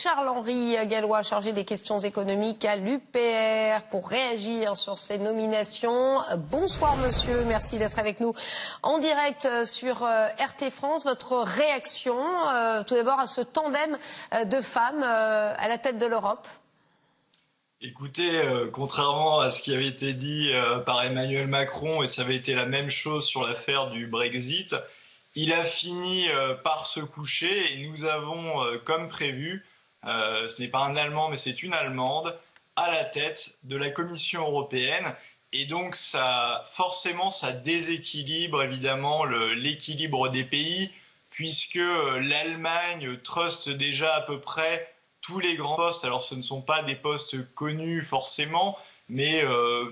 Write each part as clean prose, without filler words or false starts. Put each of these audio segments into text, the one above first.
Charles-Henri Gallois, chargé des questions économiques à l'UPR, pour réagir sur ces nominations. Bonsoir monsieur, merci d'être avec nous en direct sur RT France. Votre réaction tout d'abord à ce tandem de femmes à la tête de l'Europe? Écoutez, contrairement à ce qui avait été dit par Emmanuel Macron, et ça avait été la même chose sur l'affaire du Brexit, il a fini par se coucher et nous avons, comme prévu, ce n'est pas un Allemand mais c'est une Allemande, à la tête de la Commission européenne. Et donc forcément ça déséquilibre évidemment l'équilibre des pays, puisque l'Allemagne truste déjà à peu près tous les grands postes. Alors ce ne sont pas des postes connus forcément, mais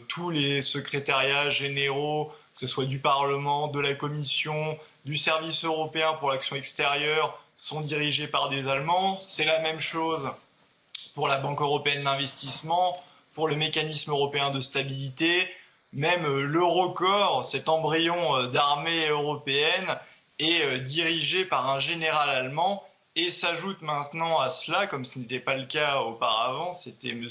tous les secrétariats généraux, que ce soit du Parlement, de la Commission, du service européen pour l'action extérieure, sont dirigés par des Allemands. C'est la même chose pour la Banque européenne d'investissement, pour le mécanisme européen de stabilité, même l'Eurocorps, cet embryon d'armée européenne, est dirigé par un général allemand. Et s'ajoute maintenant à cela, comme ce n'était pas le cas auparavant, c'était M.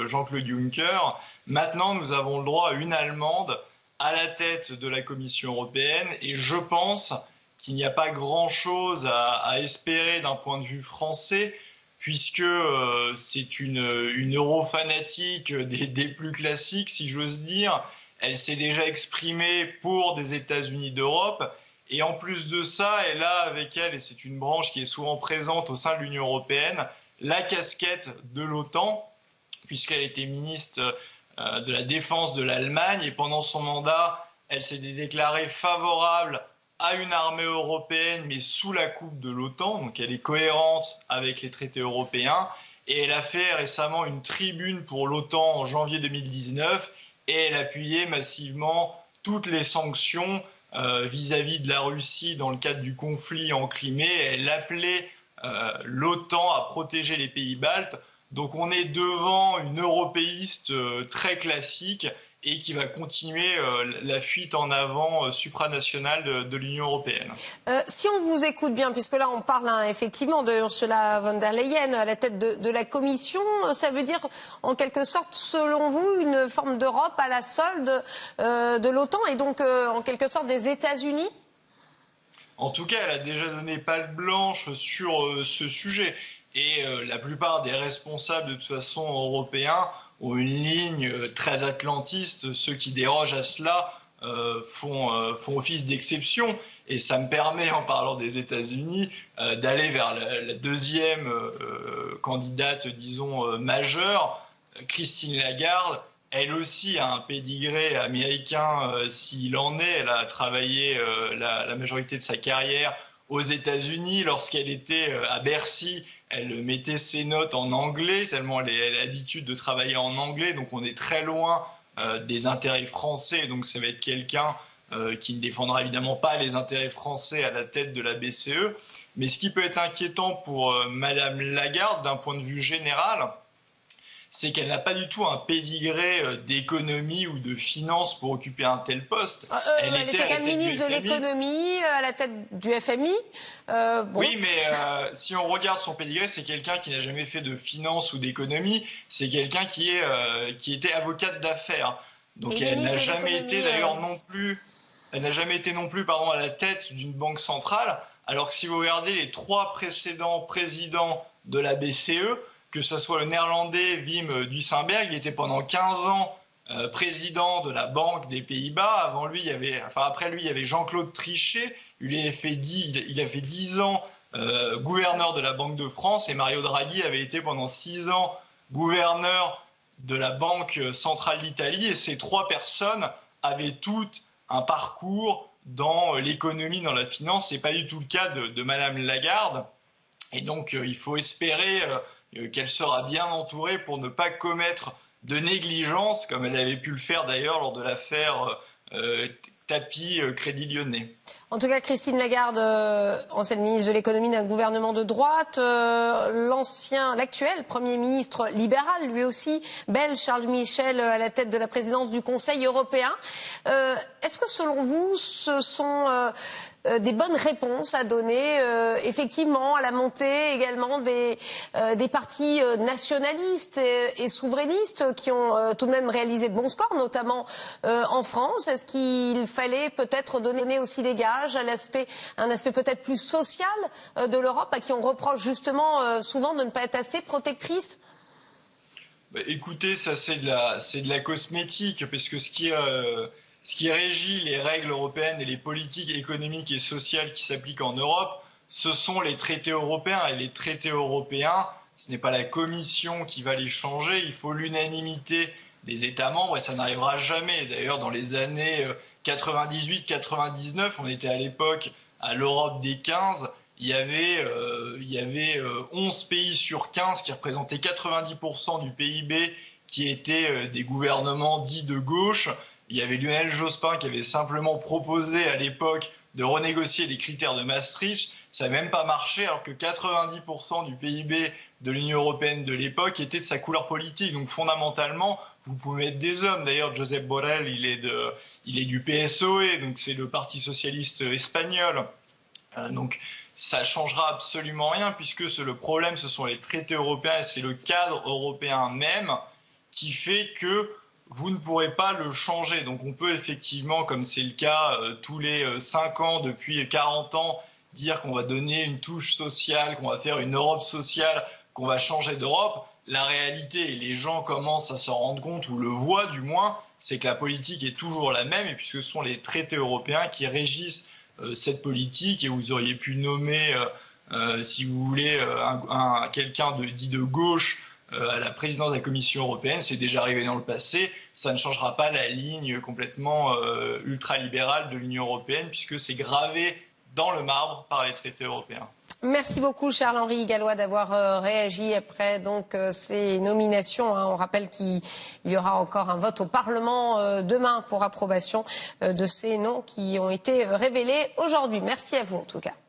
Jean-Claude Juncker. Maintenant, nous avons le droit à une Allemande à la tête de la Commission européenne. Et je pense qu'il n'y a pas grand-chose à espérer d'un point de vue français, puisque c'est une eurofanatique des plus classiques, si j'ose dire. Elle s'est déjà exprimée pour des États-Unis d'Europe. Et en plus de ça, elle a avec elle, et c'est une branche qui est souvent présente au sein de l'Union européenne, la casquette de l'OTAN, puisqu'elle était ministre de la Défense de l'Allemagne. Et pendant son mandat, elle s'est déclarée favorable à une armée européenne, mais sous la coupe de l'OTAN. Donc elle est cohérente avec les traités européens. Et elle a fait récemment une tribune pour l'OTAN en janvier 2019. Et elle appuyait massivement toutes les sanctions vis-à-vis de la Russie dans le cadre du conflit en Crimée. Elle appelait l'OTAN à protéger les pays baltes. Donc on est devant une européiste très classique et qui va continuer la fuite en avant supranationale de l'Union européenne. Si on vous écoute bien, puisque là on parle effectivement de Ursula von der Leyen à la tête de la Commission, ça veut dire en quelque sorte, selon vous, une forme d'Europe à la solde de l'OTAN et donc en quelque sorte des États-Unis? En tout cas, elle a déjà donné patte blanche sur ce sujet. Et la plupart des responsables de toute façon européens ont une ligne très atlantiste. Ceux qui dérogent à cela font office d'exception. Et ça me permet, en parlant des États-Unis, d'aller vers la deuxième candidate, disons, majeure, Christine Lagarde. Elle aussi a un pédigré américain s'il en est. Elle a travaillé la majorité de sa carrière aux États-Unis. Lorsqu'elle était à Bercy, elle mettait ses notes en anglais, tellement elle a l'habitude de travailler en anglais. Donc on est très loin des intérêts français. Donc ça va être quelqu'un qui ne défendra évidemment pas les intérêts français à la tête de la BCE. Mais ce qui peut être inquiétant pour Madame Lagarde, d'un point de vue général, c'est qu'elle n'a pas du tout un pédigré d'économie ou de finance pour occuper un tel poste. Elle était quand même ministre de l'économie, à la tête du FMI. Bon. Oui, mais si on regarde son pédigré, c'est quelqu'un qui n'a jamais fait de finance ou d'économie. C'est quelqu'un qui était avocate d'affaires. Donc elle n'a jamais été d'ailleurs non plus. Elle n'a jamais été non plus, pardon, à la tête d'une banque centrale. Alors que si vous regardez les 3 précédents présidents de la BCE, que ce soit le néerlandais Wim Duisenberg, il était pendant 15 ans président de la Banque des Pays-Bas. Après lui, il y avait Jean-Claude Trichet. Il a fait 10 ans gouverneur de la Banque de France. Et Mario Draghi avait été pendant 6 ans gouverneur de la Banque centrale d'Italie. Et ces 3 personnes avaient toutes un parcours dans l'économie, dans la finance. Ce n'est pas du tout le cas de Madame Lagarde. Et donc, il faut espérer qu'elle sera bien entourée pour ne pas commettre de négligence, comme elle avait pu le faire d'ailleurs lors de l'affaire Tapie Crédit Lyonnais. En tout cas, Christine Lagarde, ancienne ministre de l'économie d'un gouvernement de droite, l'actuel Premier ministre libéral, lui aussi, belge, Charles Michel, à la tête de la présidence du Conseil européen. Est-ce que selon vous, ce sont des bonnes réponses à donner, effectivement, à la montée également des partis nationalistes et souverainistes qui ont tout de même réalisé de bons scores, notamment en France. Est-ce qu'il fallait peut-être donner aussi des gages à un aspect peut-être plus social de l'Europe, à qui on reproche justement souvent de ne pas être assez protectrice? Écoutez, ça c'est de la cosmétique, parce que ce qui régit les règles européennes et les politiques économiques et sociales qui s'appliquent en Europe, ce sont les traités européens. Et les traités européens, ce n'est pas la Commission qui va les changer, il faut l'unanimité des États membres et ça n'arrivera jamais. D'ailleurs, dans les années 98-99, on était à l'époque à l'Europe des 15, il y avait 11 pays sur 15 qui représentaient 90% du PIB qui étaient des gouvernements dits de gauche. Il y avait Lionel Jospin qui avait simplement proposé à l'époque de renégocier les critères de Maastricht. Ça n'a même pas marché alors que 90% du PIB de l'Union européenne de l'époque était de sa couleur politique. Donc fondamentalement, vous pouvez mettre des hommes. D'ailleurs, Josep Borrell, il est du PSOE, donc c'est le Parti socialiste espagnol. Donc ça changera absolument rien puisque le problème, ce sont les traités européens et c'est le cadre européen même qui fait que vous ne pourrez pas le changer. Donc on peut effectivement, comme c'est le cas tous les 5 ans depuis 40 ans, dire qu'on va donner une touche sociale, qu'on va faire une Europe sociale, qu'on va changer d'Europe. La réalité, et les gens commencent à s'en rendre compte, ou le voient du moins, c'est que la politique est toujours la même et puisque ce sont les traités européens qui régissent cette politique et vous auriez pu nommer, si vous voulez, quelqu'un dit de gauche à la présidence de la Commission européenne, c'est déjà arrivé dans le passé, ça ne changera pas la ligne complètement ultralibérale de l'Union européenne puisque c'est gravé dans le marbre par les traités européens. Merci beaucoup Charles-Henri Gallois d'avoir réagi après ces nominations. On rappelle qu'il y aura encore un vote au Parlement demain pour approbation de ces noms qui ont été révélés aujourd'hui. Merci à vous en tout cas.